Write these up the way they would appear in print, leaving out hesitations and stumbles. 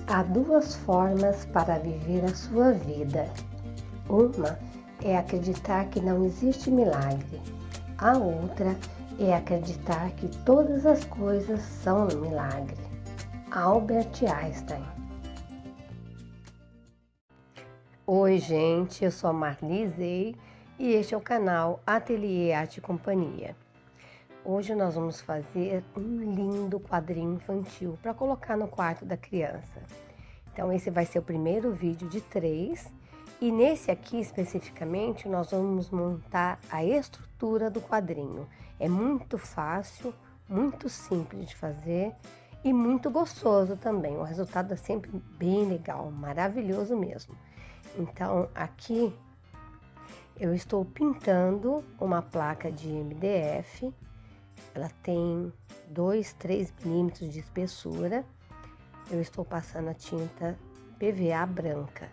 Há duas formas para viver a sua vida. Uma é acreditar que não existe milagre. A outra é acreditar que todas as coisas são um milagre. Albert Einstein. Oi, gente, eu sou a Marlise e este é o canal Ateliê Arte e Companhia. Hoje nós vamos fazer um lindo quadrinho infantil para colocar no quarto da criança. Então esse vai ser o primeiro vídeo de 3 e nesse aqui especificamente nós vamos montar a estrutura do quadrinho. É muito fácil, muito simples de fazer e muito gostoso também. O resultado é sempre bem legal, maravilhoso mesmo. Então aqui eu estou pintando uma placa de MDF. Ela tem 2, 3 milímetros de espessura. Eu estou passando a tinta PVA branca.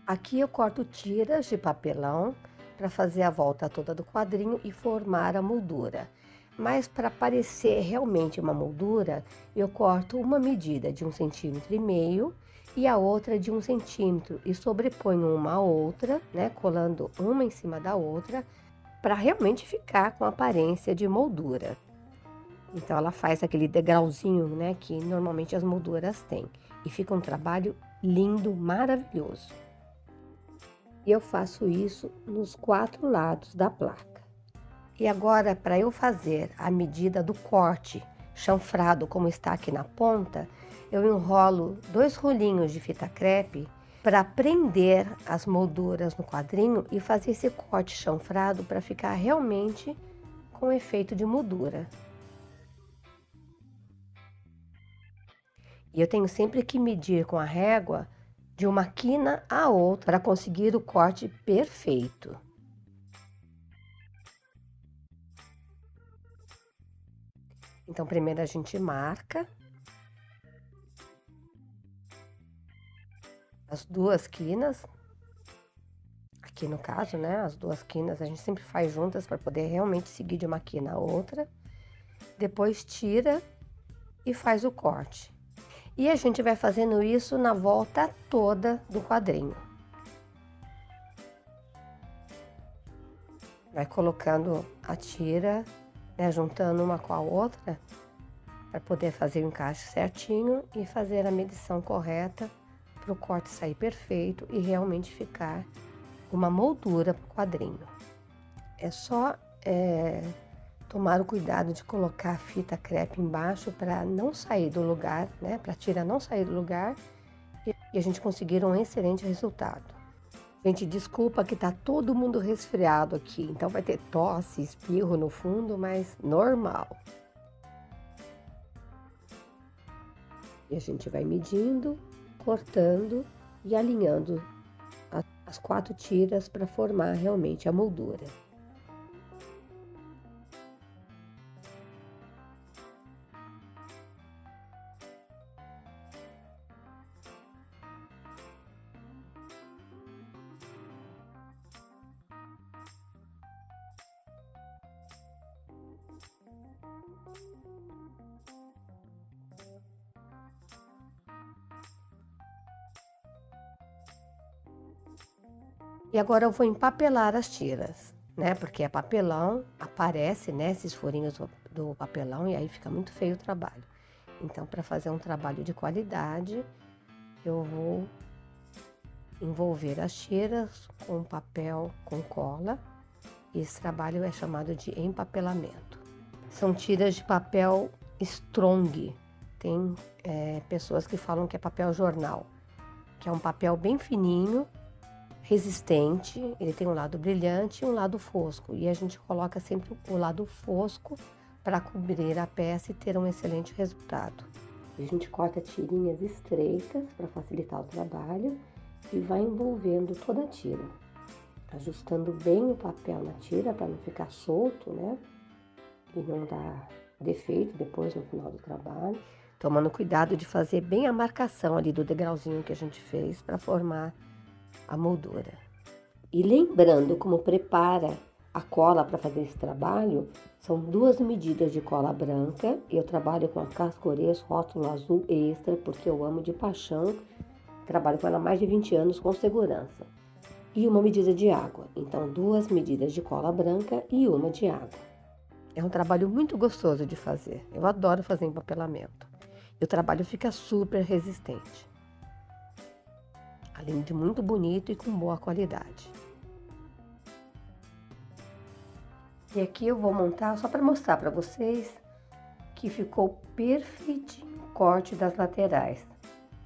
Aqui eu corto tiras de papelão para fazer a volta toda do quadrinho e formar a moldura. Mas para parecer realmente uma moldura, eu corto uma medida de 1,5 cm e a outra de 1 cm e sobreponho uma a outra, né, colando uma em cima da outra, para realmente ficar com a aparência de moldura. Então ela faz aquele degrauzinho, né, que normalmente as molduras têm. E fica um trabalho lindo, maravilhoso. E eu faço isso nos 4 lados da placa. E agora, para eu fazer a medida do corte chanfrado como está aqui na ponta, eu enrolo 2 rolinhos de fita crepe para prender as molduras no quadrinho e fazer esse corte chanfrado para ficar realmente com efeito de moldura. E eu tenho sempre que medir com a régua de uma quina a outra para conseguir o corte perfeito. Então, primeiro a gente marca as 2 quinas. Aqui no caso, né, as 2 quinas a gente sempre faz juntas para poder realmente seguir de uma quina a outra. Depois tira e faz o corte. E a gente vai fazendo isso na volta toda do quadrinho. Vai colocando a tira, né, juntando uma com a outra, para poder fazer o encaixe certinho e fazer a medição correta para o corte sair perfeito e realmente ficar uma moldura para o quadrinho. É só tomar o cuidado de colocar a fita crepe embaixo para não sair do lugar, né? Para a tira não sair do lugar e a gente conseguir um excelente resultado. Gente, desculpa que tá todo mundo resfriado aqui, então vai ter tosse, espirro no fundo, mas normal. E a gente vai medindo, cortando e alinhando as 4 tiras para formar realmente a moldura. E agora eu vou empapelar as tiras, né? Porque é papelão, aparece, né, esses furinhos do papelão e aí fica muito feio o trabalho. Então, para fazer um trabalho de qualidade, eu vou envolver as tiras com papel com cola. Esse trabalho é chamado de empapelamento. São tiras de papel strong. Tem pessoas que falam que é papel jornal, que é um papel bem fininho, resistente, ele tem um lado brilhante e um lado fosco, e a gente coloca sempre o lado fosco para cobrir a peça e ter um excelente resultado. A gente corta tirinhas estreitas para facilitar o trabalho e vai envolvendo toda a tira, ajustando bem o papel na tira para não ficar solto, né? E não dar defeito depois no final do trabalho. Tomando cuidado de fazer bem a marcação ali do degrauzinho que a gente fez para formar a moldura. E lembrando como prepara A cola para fazer esse trabalho são 2 medidas de cola branca. Eu trabalho com a Cascorês rótulo azul extra, porque eu amo de paixão. Trabalho com ela há mais de 20 anos com segurança. E uma medida de água. Então, 2 medidas de cola branca e uma de água. É um trabalho muito gostoso de fazer. Eu adoro fazer empapelamento. E o trabalho fica super resistente. Além de muito bonito e com boa qualidade. E aqui eu vou montar só para mostrar para vocês que ficou perfeitinho o corte das laterais.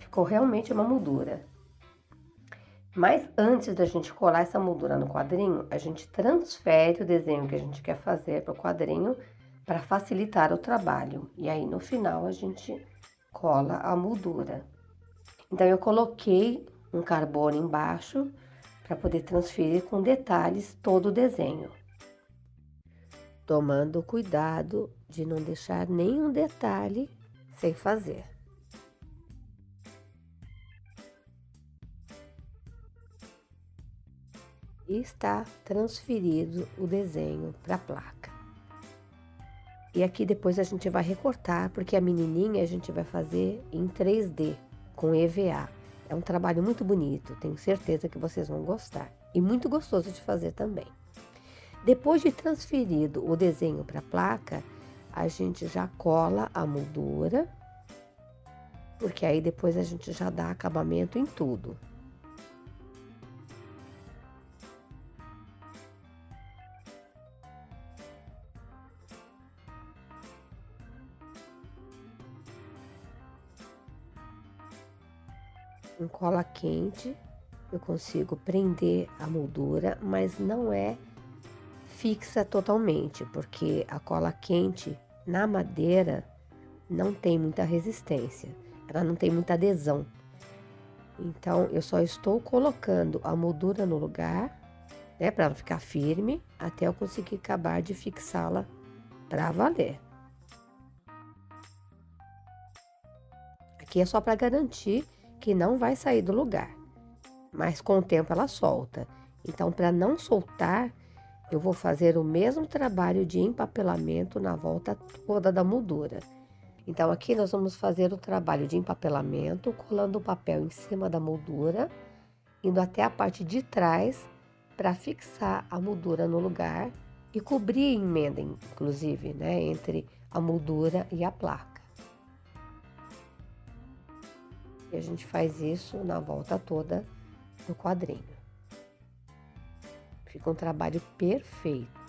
Ficou realmente uma moldura. Mas antes da gente colar essa moldura no quadrinho, a gente transfere o desenho que a gente quer fazer para o quadrinho para facilitar o trabalho. E aí no final a gente cola a moldura. Então eu coloquei um carbono embaixo para poder transferir com detalhes todo o desenho. Tomando cuidado de não deixar nenhum detalhe sem fazer. E está transferido o desenho para a placa. E aqui depois a gente vai recortar, porque a menininha a gente vai fazer em 3D, com EVA. É um trabalho muito bonito, tenho certeza que vocês vão gostar. E muito gostoso de fazer também. Depois de transferido o desenho para a placa, a gente já cola a moldura, porque aí depois a gente já dá acabamento em tudo. Com cola quente, eu consigo prender a moldura, mas não é fixa totalmente, porque a cola quente na madeira não tem muita resistência, ela não tem muita adesão. Então, eu só estou colocando a moldura no lugar, né, para ela ficar firme, até eu conseguir acabar de fixá-la para valer. Aqui é só para garantir que não vai sair do lugar, mas com o tempo ela solta. Então, para não soltar, eu vou fazer o mesmo trabalho de empapelamento na volta toda da moldura. Então, aqui nós vamos fazer o trabalho de empapelamento, colando o papel em cima da moldura, indo até a parte de trás para fixar a moldura no lugar e cobrir a emenda, inclusive, né, entre a moldura e a placa. E a gente faz isso na volta toda do quadrinho. Fica um trabalho perfeito.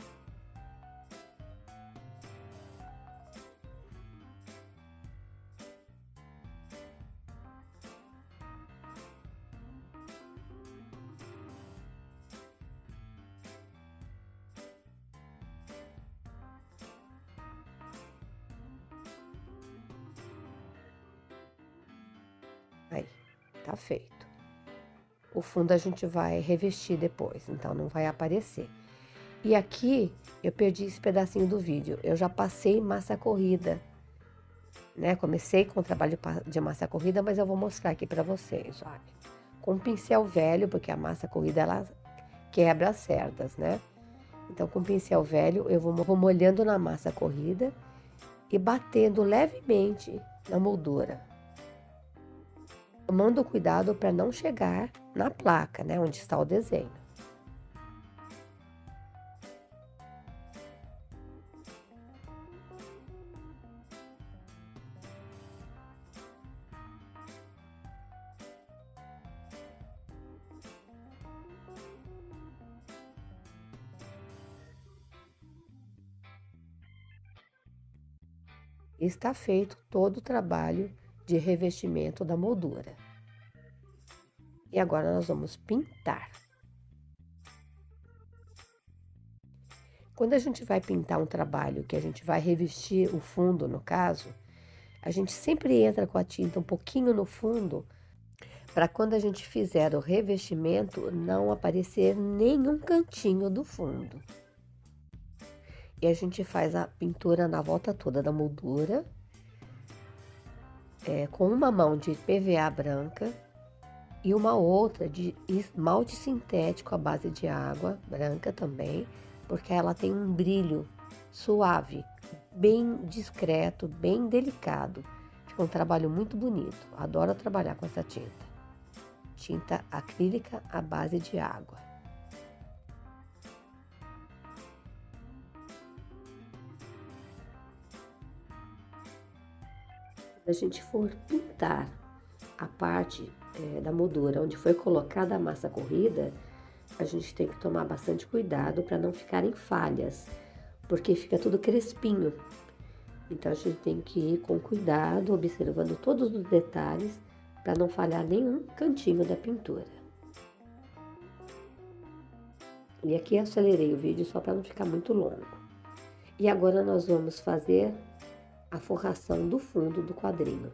Aí, tá feito. O fundo a gente vai revestir depois, então não vai aparecer. E aqui eu perdi esse pedacinho do vídeo. Eu já passei massa corrida, né? Comecei com o trabalho de massa corrida, mas eu vou mostrar aqui pra vocês, olha. Com um pincel velho, porque a massa corrida ela quebra as cerdas, né? Então com o pincel velho eu vou molhando na massa corrida e batendo levemente na moldura. Tomando cuidado para não chegar na placa, né, onde está o desenho. Está feito todo o trabalho de revestimento da moldura. E agora nós vamos pintar. Quando a gente vai pintar um trabalho que a gente vai revestir o fundo, no caso, a gente sempre entra com a tinta um pouquinho no fundo, para quando a gente fizer o revestimento não aparecer nenhum cantinho do fundo. E a gente faz a pintura na volta toda da moldura, com uma mão de PVA branca e uma outra de esmalte sintético à base de água branca também, porque ela tem um brilho suave, bem discreto, bem delicado. Fica um trabalho muito bonito. Adoro trabalhar com essa tinta. Tinta acrílica à base de água. Quando a gente for pintar a parte da moldura onde foi colocada a massa corrida, a gente tem que tomar bastante cuidado para não ficarem falhas, porque fica tudo crespinho. Então a gente tem que ir com cuidado, observando todos os detalhes para não falhar nenhum cantinho da pintura. E aqui eu acelerei o vídeo só para não ficar muito longo. E agora nós vamos fazer a forração do fundo do quadrinho.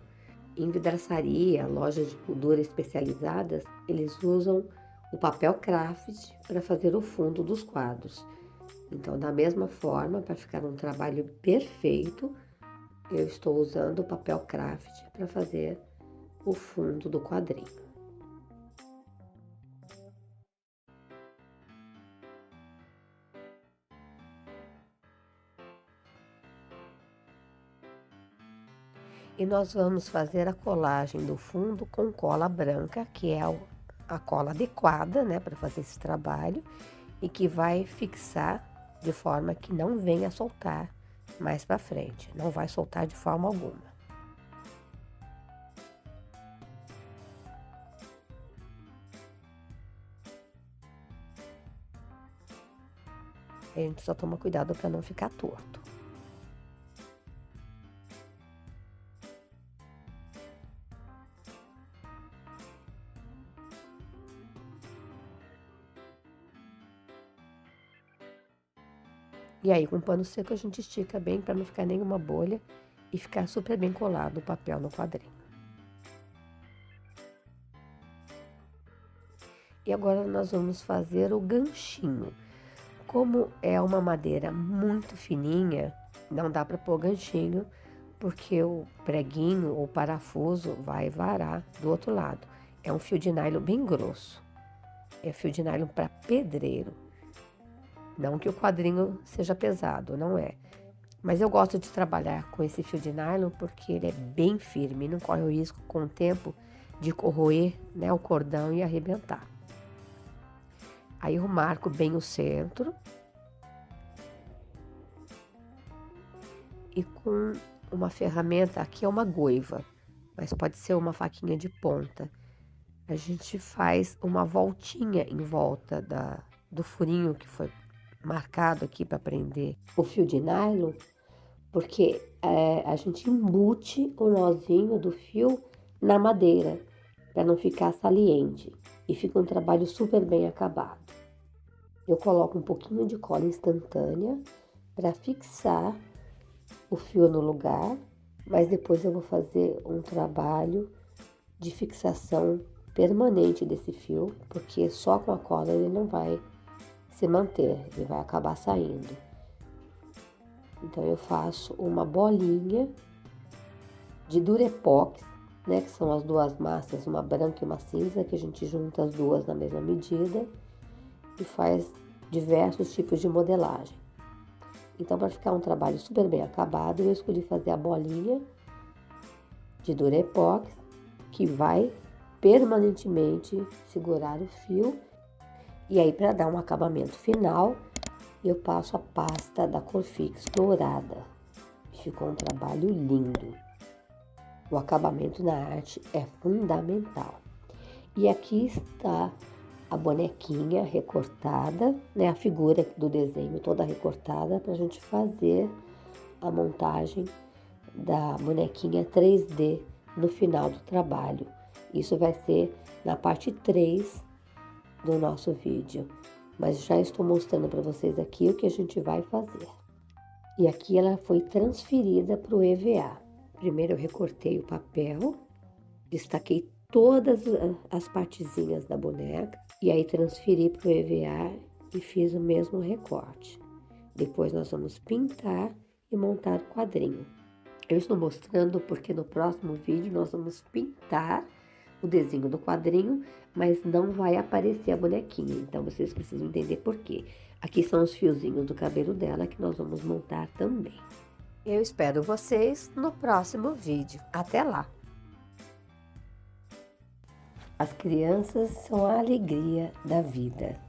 Em vidraçaria, lojas de moldura especializadas, eles usam o papel craft para fazer o fundo dos quadros. Então, da mesma forma, para ficar um trabalho perfeito, eu estou usando o papel craft para fazer o fundo do quadrinho. E nós vamos fazer a colagem do fundo com cola branca, que é a cola adequada, né, para fazer esse trabalho e que vai fixar de forma que não venha soltar mais para frente, não vai soltar de forma alguma. A gente só toma cuidado para não ficar torto. E aí, com o pano seco, a gente estica bem para não ficar nenhuma bolha e ficar super bem colado o papel no quadrinho. E agora nós vamos fazer o ganchinho. Como é uma madeira muito fininha, não dá para pôr ganchinho, porque o preguinho ou parafuso vai varar do outro lado. É um fio de nylon bem grosso. É fio de nylon para pedreiro. Não que o quadrinho seja pesado, não é. Mas eu gosto de trabalhar com esse fio de nylon porque ele é bem firme, não corre o risco com o tempo de corroer, né, o cordão e arrebentar. Aí eu marco bem o centro. E com uma ferramenta, aqui é uma goiva, mas pode ser uma faquinha de ponta. A gente faz uma voltinha em volta do furinho que foi marcado aqui para prender o fio de nylon, porque a gente embute o nozinho do fio na madeira, para não ficar saliente, e fica um trabalho super bem acabado. Eu coloco um pouquinho de cola instantânea para fixar o fio no lugar, mas depois eu vou fazer um trabalho de fixação permanente desse fio, porque só com a cola ele não vai se manter, ele vai acabar saindo. Então eu faço uma bolinha de Durepox, né, que são as duas massas, uma branca e uma cinza, que a gente junta as duas na mesma medida e faz diversos tipos de modelagem. Então, para ficar um trabalho super bem acabado, eu escolhi fazer a bolinha de Durepox, que vai permanentemente segurar o fio. E aí, para dar um acabamento final, eu passo a pasta da Corfix dourada. Ficou um trabalho lindo. O acabamento na arte é fundamental. E aqui está a bonequinha recortada, né? A figura do desenho toda recortada para a gente fazer a montagem da bonequinha 3D no final do trabalho. Isso vai ser na parte 3 do nosso vídeo, mas já estou mostrando para vocês aqui o que a gente vai fazer. E aqui ela foi transferida para o EVA. Primeiro eu recortei o papel, destaquei todas as partezinhas da boneca e aí transferi para o EVA e fiz o mesmo recorte. Depois nós vamos pintar e montar o quadrinho. Eu estou mostrando porque no próximo vídeo nós vamos pintar o desenho do quadrinho, mas não vai aparecer a bonequinha, então vocês precisam entender por quê. Aqui são os fiozinhos do cabelo dela que nós vamos montar também. Eu espero vocês no próximo vídeo. Até lá! As crianças são a alegria da vida.